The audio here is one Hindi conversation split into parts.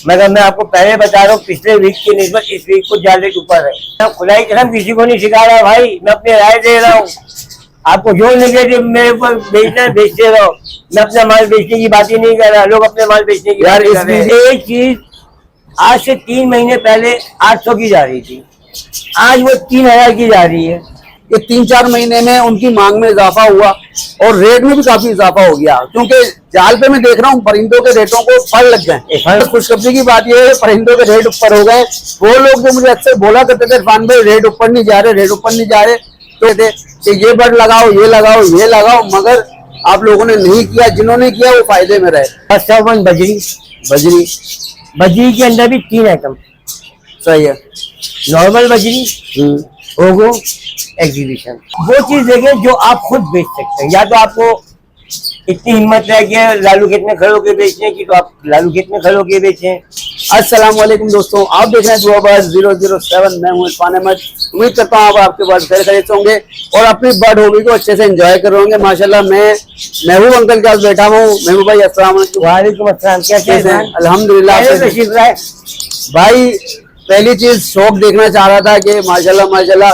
मगर मैं आपको पहले बता रहा हूँ, पिछले वीक की निस्बत इस वीक को जाल रेट ऊपर है। मैं खुदाई कसम किसी को नहीं सिखा रहा भाई, मैं अपनी राय दे रहा हूँ। आपको जो नेगेटिव मेरे ऊपर बेचना है बेचते रहो, मैं अपना माल बेचने की बात ही नहीं कर रहा। लोग अपने माल बेचने की यार इसमें एक चीज आज से 3 महीने पहले 800 की जा रही थी, आज वो 3000 की जा रही है। ये 3-4 महीने में उनकी मांग में इजाफा हुआ और रेट में भी काफी इजाफा हो गया, क्योंकि जाल पे मैं देख रहा हूँ परिंदों के रेटों को फल लग गए। खुशखबरी की बात यह है, परिंदों के रेट ऊपर हो गए। वो लोग जो मुझे अक्सर बोला करते थे इरफान भाई रेट ऊपर नहीं जा रहे, रेट ऊपर नहीं जा रहे, तो थे कि ये बर्ड लगाओ, ये लगाओ, ये लगाओ, मगर आप लोगों ने नहीं किया। जिन्होंने किया वो फायदे में रहे। बजरी बजरी बजरी के अंदर भी 3 आइटम सही है। नॉर्मल बजरी, ओगो, एग्जीबिशन। वो चीज देखें जो आप खुद बेच सकते हैं। या तो आपको इतनी हिम्मत है कि लालू खेत में खड़े होकर बेचने की, तो आप लालू खेत में खड़े होकर बेचें। अस्सलाम वालेकुम दोस्तों, आप देख रहे हैं दुआबाज 007। मैं हूं इरफान अहमद। उम्मीद करता हूं आप आपके बर्ड खैर खरीद होंगे और अपनी बर्ड हॉबी को अच्छे से एंजॉय कर रहे होंगे। माशाल्लाह मैं महबूब अंकल के पास बैठा हूँ। महबूब भाई अस्सलाम वालेकुम। वालेकुम अस्सलाम, कैसे हैं? अल्हम्दुलिल्लाह भाई। पहली चीज शौक देखना चाह रहा था कि माशाल्लाह माशाल्लाह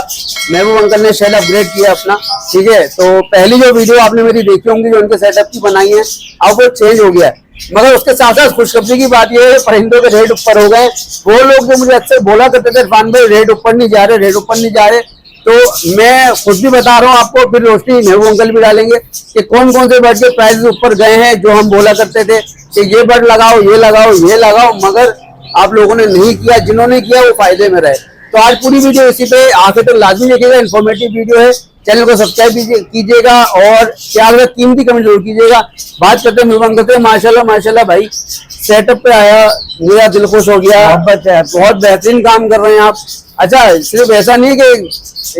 महबूब अंकल ने शेड अपग्रेड किया अपना, ठीक है। तो पहली जो वीडियो आपने मेरी देखी होंगी जो उनके सेटअप की बनाई है, अब वो चेंज हो गया है। मगर उसके साथ साथ खुशखबरी की बात यह है, परिंदों के रेट ऊपर हो गए। वो लोग जो मुझे अक्सर बोला करते थे इरफान भाई रेट ऊपर नहीं जा रहे, रेट ऊपर नहीं जा रहे, तो मैं खुद भी बता रहा हूँ आपको, फिर रोशनी महबूब अंकल भी डालेंगे कि कौन कौन से बर्ड के प्राइस ऊपर गए हैं। जो हम बोला करते थे कि ये बर्ड लगाओ, ये लगाओ, ये लगाओ, मगर आप लोगों ने नहीं किया। जिन्होंने किया वो फायदे में रहे। तो आज पूरी वीडियो इसी पे आखिर तक लाजमी देखिएगा। इन्फॉर्मेटिव वीडियो है, चैनल को सब्सक्राइब कीजिएगा और प्यार से कीमती कमेंट जरूर कीजिएगा। बात करते हैं महबूब अंकल से। माशाल्लाह माशाल्लाह भाई सेटअप पे आया, मेरा दिल खुश हो गया। बहुत बेहतरीन काम कर रहे हैं आप। अच्छा, सिर्फ ऐसा नहीं कि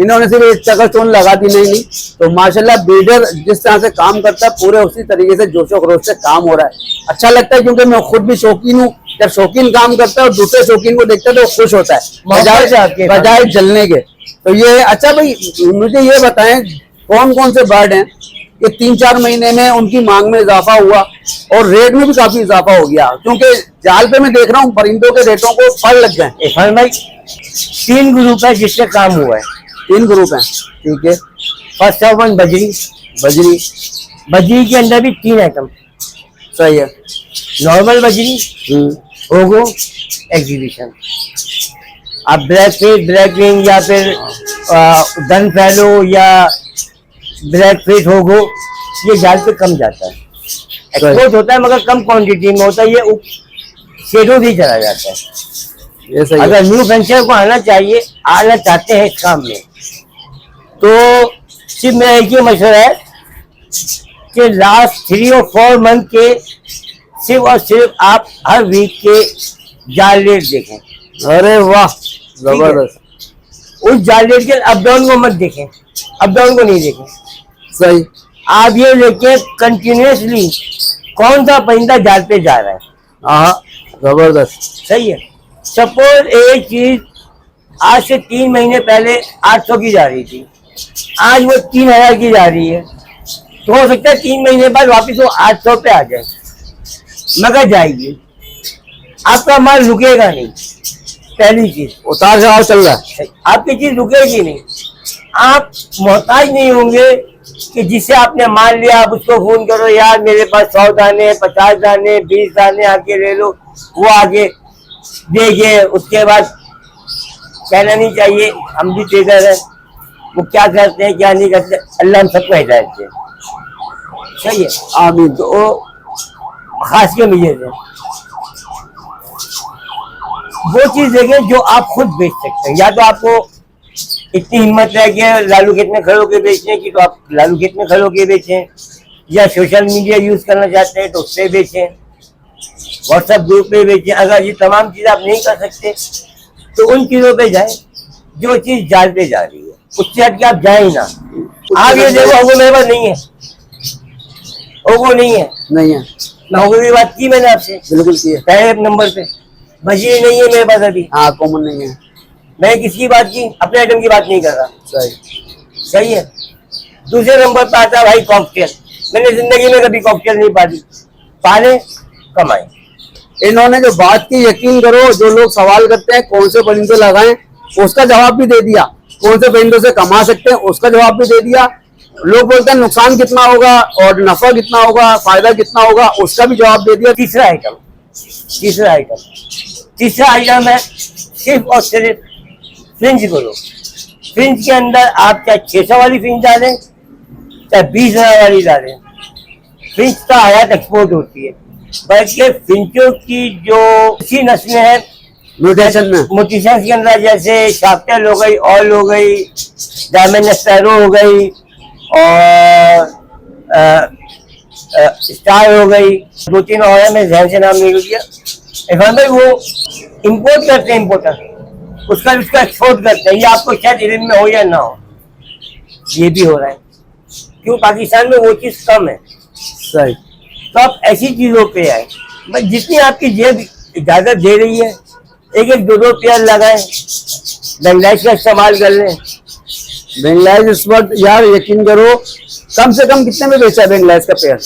इन्होंने सिर्फ एक चक्कर स्टोन लगा दी, नहीं। तो माशाल्लाह बिल्डर जिस तरह से काम करता है पूरे उसी तरीके से जोशो खरोश से काम हो रहा है। अच्छा लगता है क्योंकि मैं खुद भी शौकीन हूँ। जब शौकीन काम करता है और दूसरे शौकीन को देखता है तो खुश होता है बजाय जलने के। तो ये अच्छा भाई मुझे ये बताएं कौन कौन से बर्ड हैं ये 3-4 महीने में उनकी मांग में इजाफा हुआ और रेट में भी काफी इजाफा हो गया, क्योंकि जाल पे मैं देख रहा हूँ परिंदों के रेटों को फल लग गए। भाई 3 ग्रुप है जिससे काम हुआ है। 3 ग्रुप हैं, ठीक है। फर्स्ट ऑफ वन बजरी के अंदर भी 3 आइटम सही है। नॉर्मल बजरी, ओगो, एग्जीबिशन। आप ब्लैक विंग या फिर डन फैलो या ब्लैक फेस होगो, ये जाल पे कम जाता है। एक्सपोर्ट होता है मगर कम क्वांटिटी में होता है, ये शेडो भी चला जाता है। ये सही अगर न्यू वेंचर को आना चाहते हैं इस काम में, तो सिर्फ मेरा एक ही मशवरा है कि लास्ट 3 और 4 मंथ के सिर्फ और सिर्फ आप हर वीक के जाल रेट देखें। अरे वाह जबरदस्त। उस जाल रेट के अप डाउन को मत देखें, अप डाउन को नहीं देखें। सही। आप ये देखें कंटिन्यूसली कौन सा परिंदा जाल पे जा रहा है। हाँ जबरदस्त, सही है। सपोज एक चीज आज से 3 महीने पहले 800 की जा रही थी, आज वो 3000 की जा रही है। तो हो सकता है 3 महीने बाद वापस वो 800 पे आ जाए, मगर जाएगी, आपका माल रुकेगा नहीं। पहली चीज उतार चढ़ाव चल रहा है, आपकी चीज रुकेगी नहीं। आप मोहताज नहीं होंगे कि जिसे आपने मान लिया आप उसको फोन करो, यार मेरे पास 100 दाने, 50 दाने, 20 दाने आके ले लो, वो आगे देंगे। उसके बाद कहना नहीं चाहिए हम भी ट्रेडर हैं, वो क्या करते हैं क्या नहीं करते, अल्लाह हम सबको हिदायत दे। सही है, आमीन। तो वो खास के मुझे वो चीज देखें जो आप खुद बेच सकते हैं। या तो आपको इतनी हिम्मत है कि लालू खेत में खड़े होकर बेचने की, तो आप लालू खेत में खड़े होकर बेचें, या सोशल मीडिया यूज करना चाहते हैं तो उससे बेचें, व्हाट्सएप ग्रुप पे बेचें। अगर ये तमाम चीज़ आप नहीं कर सकते तो उन चीज़ों पे जाएं जो चीज़ जाल पे जा रही है, उससे हट के आप जाए ही ना। आप ये देखो ओगो मेरे पास नहीं है, ओगो नहीं है ना, ओगो की बात की मैंने आपसे, बिल्कुल की है पहले नंबर पे। बजरी नहीं है मेरे पास अभी, हाँ कॉमन नहीं है। मैं किसकी बात की, अपने आइटम की बात नहीं कर रहा। सही। सही है। दूसरे नंबर पर आता है भाई कॉकटेल। मैंने जिंदगी में कभी कॉकटेल नहीं पाली, पाले कमाए। इन्होंने जो बात की, यकीन करो, जो लोग सवाल करते हैं कौन से परिंदे लगाएं, उसका जवाब भी दे दिया। कौन से परिंदों से कमा सकते हैं उसका जवाब भी दे दिया। लोग बोलते हैं नुकसान कितना होगा और नफा कितना होगा, फायदा कितना होगा, उसका भी जवाब दे दिया। तीसरा आइटम है सिर्फ और सिर्फ फ्रिंज करो। फ्रिंज के अंदर आप चाहे 600 वाली फ्रिंज डालें चाहे 20,000 वाली डालें, फ्रिंज का आयात एक्सपोर्ट होती है। बल्कि फ्रिंजों की जो अच्छी नस्लें हैं म्यूटेशन के अंदर, जैसे शाफ्टेल हो गई, ऑयल हो गई, डायमंड स्पैरो हो गई और स्टार हो गई, 2-3 और है, मैं ध्यान से नाम नहीं लिया। इरफान भाई वो इंपोर्ट करते हैं, इम्पोर्टर उसका एक्सपोर्ट करते हैं। ये आपको शायद इल्म में हो या ना हो, ये भी हो रहा है। क्यों? पाकिस्तान में वो चीज कम है। सही। तो आप ऐसी चीजों पे आए, बस जितनी आपकी जेब इजाजत दे रही है, 1-2 पेयर लगाएं, बेंगलाइज का इस्तेमाल कर लें। बेंगलाइज इस वक्त यार यकीन करो कम से कम कितने में बेचा है बेंगलाइज का पेयर?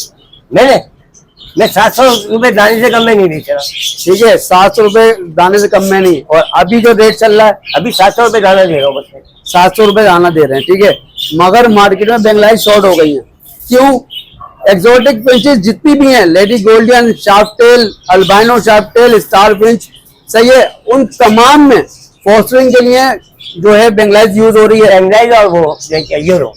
मैं 700 रुपए दाने से कम में नहीं बेच रहा। ठीक है, 700 रुपए दाने से कम में नहीं। और अभी जो रेट चल रहा है, अभी 700 रुपए दाना दे रहा हूँ, बस 700 रुपए दाना दे रहे हैं। ठीक है, मगर मार्केट में बेंगलाइज शॉर्ट हो गई है। क्यों? एक्सोटिक फिंचेस जितनी भी हैं, lady Gouldian, sharptail, albino sharptail, star finch, सही है, उन तमाम में फॉस्टरिंग के लिए जो है बेंगलाइज यूज हो रही है। बेंगलाइज और वो यूरो,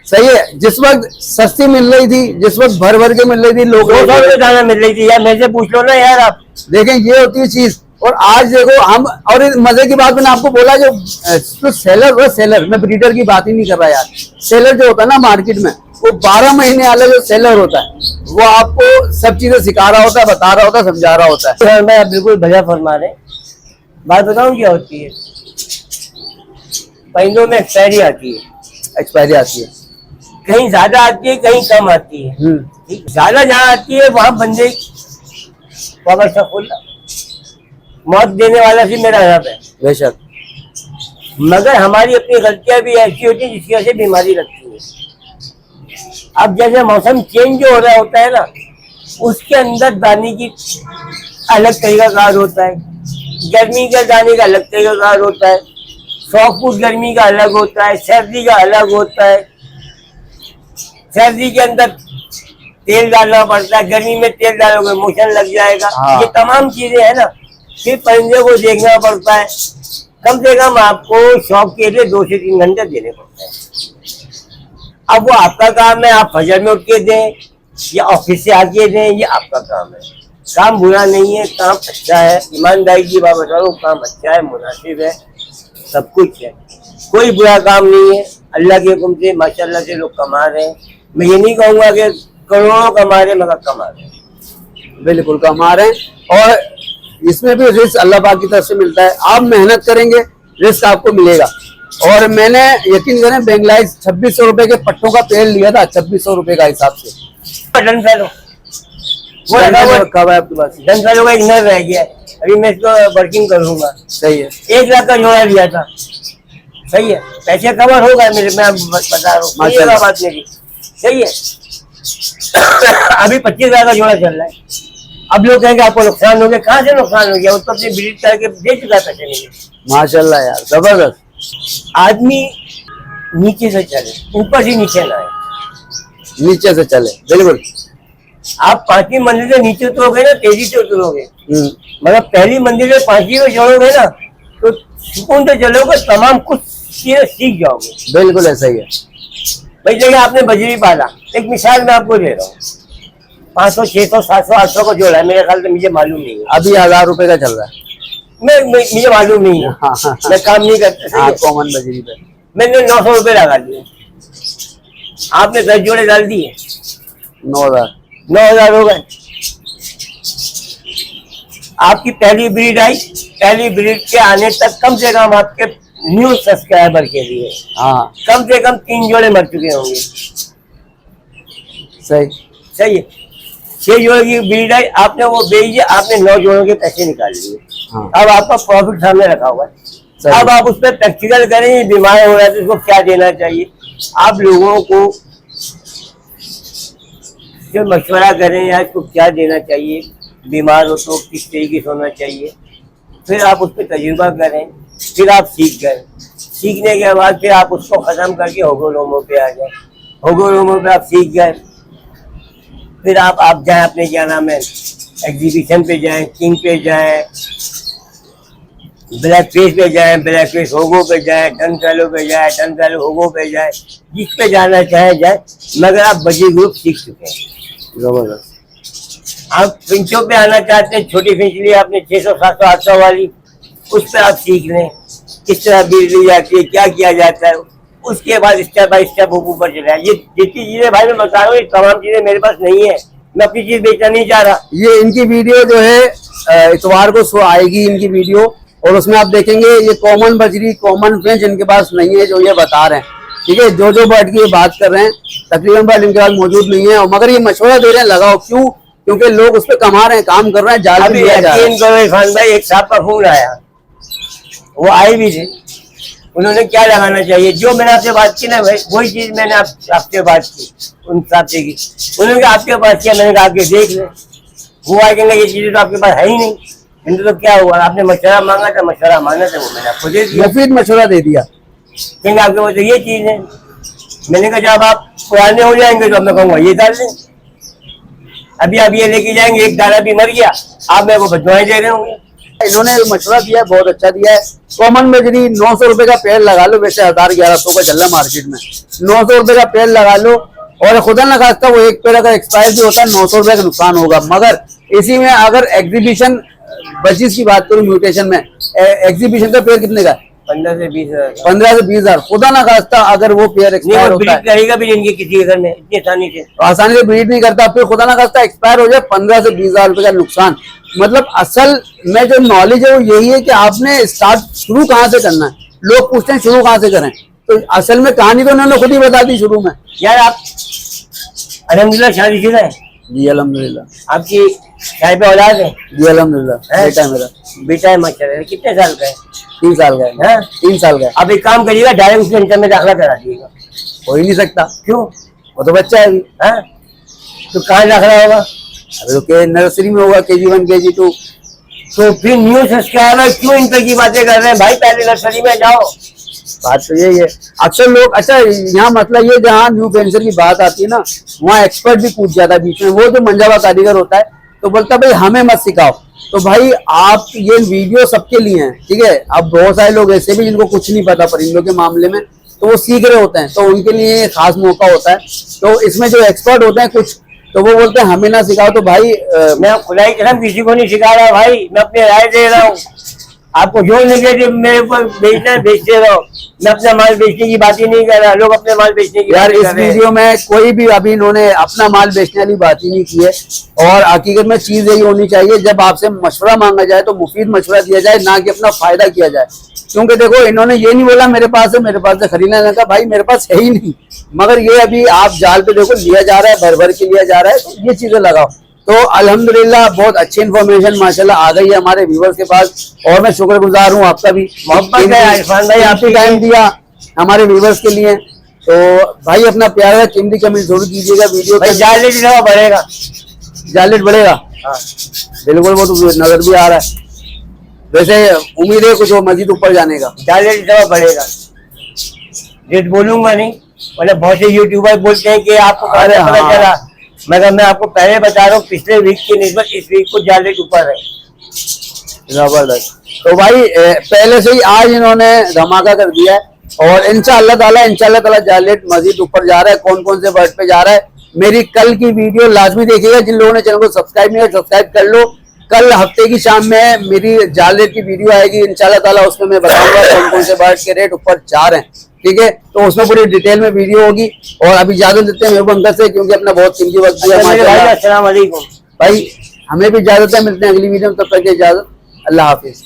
सही है। जिस वक्त सस्ती मिल रही थी, जिस वक्त भर भर के मिल रही थी, लोग 200 रुपए दाना मिल रही थी यार, मेरे से पूछ लो ना यार आप। देखें, ये होती है चीज। और आज देखो हम, और मजे की बात मैंने आपको बोला, जो सेलर, वो सेलर, मैं ब्रीडर की बात ही नहीं कर रहा यार। सेलर जो होता है ना मार्केट में, वो 12 महीने वाला जो सेलर होता है, वो आपको सब चीजें सिखा रहा होता है, बता रहा होता है, समझा रहा होता है। मैं बिल्कुल भजा फरमा रहे। बात बताऊं क्या होती है, परिंदों में एक्सपायरी आती है। एक्सपायरी आती है, कहीं ज्यादा आती है, कहीं कम आती है। ज्यादा जहाँ आती है वहां बंदे मौत देने वाला भी मेरा हिसाब है, बेशक। मगर हमारी अपनी गलतियां भी ऐसी होती है जिसकी वजह से बीमारी लगती है। अब जैसे मौसम चेंज जो हो रहा होता है ना, उसके अंदर दाने की अलग तरीका कार होता है, गर्मी का दाने का अलग तरीका कार होता है, सॉफ्टवुड गर्मी का अलग होता है, सर्दी का अलग होता है। सर्दी के अंदर तेल डालना पड़ता है, गर्मी में तेल डालोगे मोशन लग जाएगा। ये तमाम चीजें है ना, फिर परिंदे को देखना पड़ता है। कम से कम आपको शौक के लिए 2 से 3 घंटे देने पड़ते हैं। अब वो आपका काम है, आप फजर में उठ के दें या ऑफिस से आके दें, ये आपका काम है। काम बुरा नहीं है, काम अच्छा है, ईमानदारी की बात बता रहा हूँ, काम अच्छा है, मुनासिब है, सब कुछ है, कोई बुरा काम नहीं है। अल्लाह के हुक्म से माशाल्लाह से लोग कमा रहे हैं। मैं ये नहीं कहूँगा कि करोड़ों कमा रहे, मगर कमा रहे हैं, बिल्कुल कमा रहे हैं। और इसमें भी रिस्क अल्लाह पाक की तरफ से मिलता है। आप मेहनत करेंगे, रिस्क आपको मिलेगा। और मैंने यकीन करें बेंगलाइज 2600 रुपए के पट्टों का पेड़ लिया था, 2600 रुपए का हिसाब से। डन फैलो वो कब है आपके पास? डन फैलो का एक नर रह गया, अभी मैं इसको वर्किंग करूंगा। सही है, 1 लाख का जोड़ा लिया था, सही है, पैसे कवर होगा मेरे, मैं बता रहा हूँ, बात मेरी सही है। अभी 25,000 का जोड़ा चल रहा है। अब लोग कहेंगे आपको नुकसान हो गया, कहाँ से नुकसान हो गया, वो तो अपने ब्रीड करके दे चुका था चलेंगे। माशाल्लाह यार, जबरदस्त। आदमी नीचे से चले, ऊपर से नीचे ना आए, नीचे से चले, बिल्कुल। आप 5वीं मंजिल से नीचे उतरोगे ना, तेजी से उतरोगे, मगर पहली मंजिल से 5वीं में चढ़ोगे ना, तो सुकून से चलोगे, तमाम कुछ चीजें सीख जाओगे। बिल्कुल ऐसा ही है भाई। जगह आपने बजरी पाला, एक मिसाल मैं आपको दे रहा हूँ, 500, 600, 700, 800 का जोड़ा है, मेरे ख्याल से, मुझे मालूम नहीं है। अभी 1000 रुपए का चल रहा है। मुझे मालूम नहीं है, मैं काम नहीं करता। कॉमन बजरी पे मैंने 900 रुपए लगा दिए, आपने 10 जोड़े डाल दिए, 9,000 हो गए। आपकी पहली ब्रीड आई, पहली ब्रीड के आने तक कम से कम आपके न्यू सब्सक्राइबर के लिए कम से कम 3 जोड़े मर चुके होंगे। सही है। 6 जोड़े की ब्रीड आई, आपने वो बेच दिया, आपने 9 जोड़ों के पैसे निकाल लिए। अब आपका प्रॉफिट सामने रखा हुआ है। अब आप उस पर प्रैक्टिकल करेंगे, बीमार हो रहा है तो उसको क्या देना चाहिए। आप लोगों को जो मशवरा करें या इसको क्या देना चाहिए, बीमार हो तो किस तरीके से होना चाहिए, फिर आप उस पर तजुर्बा करें, फिर आप सीख गए, सीखने के बाद फिर आप उसको ख़त्म करके होगो लोमो पे आ जाए, होगो लोमो पे आप सीख गए, फिर आप जाएं अपने क्या नाम है एग्जीबिशन पे जाएं, किंग पे जाएं, ब्लैक फेस पे जाएं, ब्लैक फेस होगो पे जाएं, टन फैलो पे जाएं, टन फैलो होगो पे जाएं, जिस पे जाना चाहे जाए, मगर आप बजी ग्रुप सीख चुके हैं। जबरदस्त। आप फिंचों पे आना चाहते हैं, छोटी फिंच ली आपने 600 700 800 वाली, उस पर आप सीख लें किस तरह बीज ली जाती है, क्या किया जाता है, उसके बाद स्टेप बाय स्टेप ऊपर चले। ये जितनी चीजें भाई मैं बता रहा हूँ, ये तमाम चीजें मेरे पास नहीं है, मैं अपनी चीज बेचना नहीं चाह रहा। ये इनकी वीडियो जो है इतवार को आएगी इनकी वीडियो, और उसमें आप देखेंगे ये कॉमन बजरी, कॉमन फिंच इनके पास नहीं है जो ये बता रहे हैं, ठीक है। जो बर्ड की ये बात कर रहे हैं तकरीबन बर्ड इनके पास मौजूद नहीं है, और मगर ये मशवरा दे रहे हैं लगाओ, क्यों? क्योंकि लोग उस पर कमा रहे हैं, काम कर रहे हैं, जाल भी लिया जा रहा है। करो इरफान भाई, एक साहब का फोन आया, वो आए भी थे, उन्होंने क्या लगाना चाहिए, जो मैंने आपसे बात की ना भाई, वही चीज मैंने आपसे बात की, उन साहब से की, उन्होंने कहा आपके पास क्या, मैंने कहा आके देख ले। वो आए कहेंगे ये चीजें तो आपके पास है ही नहीं, इनको तो क्या हुआ, आपने मशवरा मांगा था, मशवरा मांगा था, वो मैंने आपको दे दिया, मुफीद मशवरा दे दिया। कहेंगे आपके पास तो ये चीज है, मैंने कहा जब आप पुराने हो जाएंगे तो मैं कहूँगा ये डाल दें, अभी आप ये लेके जाएंगे, एक दाना भी मर गया, आप मेरे को बदवाएं दे रहे होंगे। इन्होंने मशवरा दिया, बहुत अच्छा दिया है। कॉमन बजरी 900 रुपए का पेड़ लगा लो, वैसे 1000-1100 का चल रहा है मार्केट में, 900 रुपए का पेड़ लगा लो, और खुदा न खास्ता वो एक पेड़ अगर एक्सपायर भी होता है 900 रुपए का नुकसान होगा। मगर इसी में अगर एग्जीबिशन बजीज की बात करूं, म्यूटेशन में एग्जीबिशन का पेड़ कितने का? 15 से 20 हजार। 15 से 20 हजार। खुदा ना खास्ता अगर वो पेड़ एक्सपायर होता है, करेगा भी इनके किसी घर में इतनी आसानी से, तो आसानी से ब्रीड नहीं करता, फिर खुदा ना खास्ता एक्सपायर हो जाए, 15 से 20 हजार रुपए का नुकसान। मतलब असल में जो नॉलेज है वो यही है कि आपने स्टार्ट शुरू कहाँ से करना है। लोग पूछते हैं शुरू कहाँ से करें, तो असल में कहानी तो उन्होंने खुद ही बता दी शुरू में। यार आप अल्हम्दुलिल्लाह शादीशुदा है? जी अल्हम्दुलिल्लाह। आपकी शादी पे औलाद है? जी अल्हम्दुलिल्लाह। बेटा है मेरा। बेटा है माशाल्लाह। कितने साल का है? 3 साल का है। 3 साल का है। अब एक काम करिएगा, डायरेक्ट उसके इंटर में दाखिला करा दीजिएगा। हो ही नहीं सकता। क्यों? वो तो बच्चा है अभी। तो कहाँ दाखिला होगा? अभी तो नर्सरी में होगा, KG1 KG2। तो फिर न्यू सब्सक्राइबर क्यों इंटर की बातें कर रहे हैं भाई? पहले नर्सरी में जाओ। बात तो यही है। अक्सर लोग, अच्छा यहाँ मतलब ये जहाँ न्यू वेंचर की बात आती है ना, वहाँ एक्सपर्ट भी पूछ जाता है बीच में। वो जो मंजावा कारीगर होता है तो बोलता है भाई हमें मत सिखाओ। तो भाई आप ये वीडियो सबके लिए है, ठीक है। अब बहुत सारे लोग ऐसे भी जिनको कुछ नहीं पता परिंदों के मामले में, तो वो सीख रहे होते हैं, तो उनके लिए खास मौका होता है। तो इसमें जो एक्सपर्ट होते हैं कुछ, तो वो बोलते हैं हमें ना सिखाओ। तो भाई मैं खुदाई कसम किसी को नहीं सिखा रहा भाई, मैं अपनी राय दे रहा हूँ। आपको जो नेगेटिव मेरे ऊपर बेचना है बेचते रहो, मैं अपना माल बेचने की बात ही नहीं कर रहा। लोग अपने माल बेचने की यार, इस वीडियो में कोई भी अभी इन्होंने अपना माल बेचने वाली बात ही नहीं की है। और हकीकत में चीज यही होनी चाहिए, जब आपसे मशवरा मांगा जाए तो मुफीद मशवरा दिया जाए, ना कि अपना फायदा किया जाए। क्योंकि देखो इन्होंने ये नहीं बोला मेरे पास है, मेरे पास से खरीदना का, भाई मेरे पास है ही नहीं। मगर ये अभी आप जाल पे देखो लिया जा रहा है, भर भर के लिया जा रहा है, तो ये चीजें लगाओ। तो अल्हम्दुलिल्लाह बहुत अच्छी इन्फॉर्मेशन माशाल्लाह आ गई है हमारे व्यूवर्स के पास, और मैं शुक्रगुजार हूँ आपका भी। मोहब्बत है इरफान भाई, आपने टाइम दिया हमारे व्यूवर्स के लिए। तो भाई अपना प्यारा कीमती कमेंट जरूर कीजिएगा वीडियो पे। जालेट बढ़ेगा, जालेट बढ़ेगा। हाँ बिल्कुल, वो तो नजर भी आ रहा है। वैसे उम्मीद है कुछ मजीद ऊपर जाने का। जालेट बढ़ेगा, रेट बोलूंगा नहीं, मतलब बहुत से यूट्यूबर बोलते हैं कि आपको पता चला, मगर मैं आपको पहले बता रहा हूँ पिछले वीक की निस्बत इस वीक को जालेट ऊपर है। जबरदस्त। तो भाई पहले से ही आज इन्होंने धमाका कर दिया है, और इंशाअल्लाह ताला जालेट मजीद ऊपर जा रहा है। कौन कौन से बर्ड पे जा रहा है, मेरी कल की वीडियो लाजमी देखिएगा। जिन लोगों ने चैनल को सब्सक्राइब नहीं किया सब्सक्राइब कर लो। कल हफ्ते की शाम में मेरी जालेट की वीडियो आएगी इंशाअल्लाह ताला, उसमें मैं बताऊंगा कौन कौन से बर्ड के रेट ऊपर जा रहे हैं, ठीक है। तो उसमें पूरी डिटेल में वीडियो होगी। और अभी इजाजत देते हैं मेरे अंदर से, क्योंकि अपना बहुत कीमती वक्त दिया माशाल्लाह। अस्सलाम वालेकुम भाई, हमें भी इजाजत है, मिलते हैं अगली वीडियो में, तब तक की इजाजत, अल्लाह हाफिज।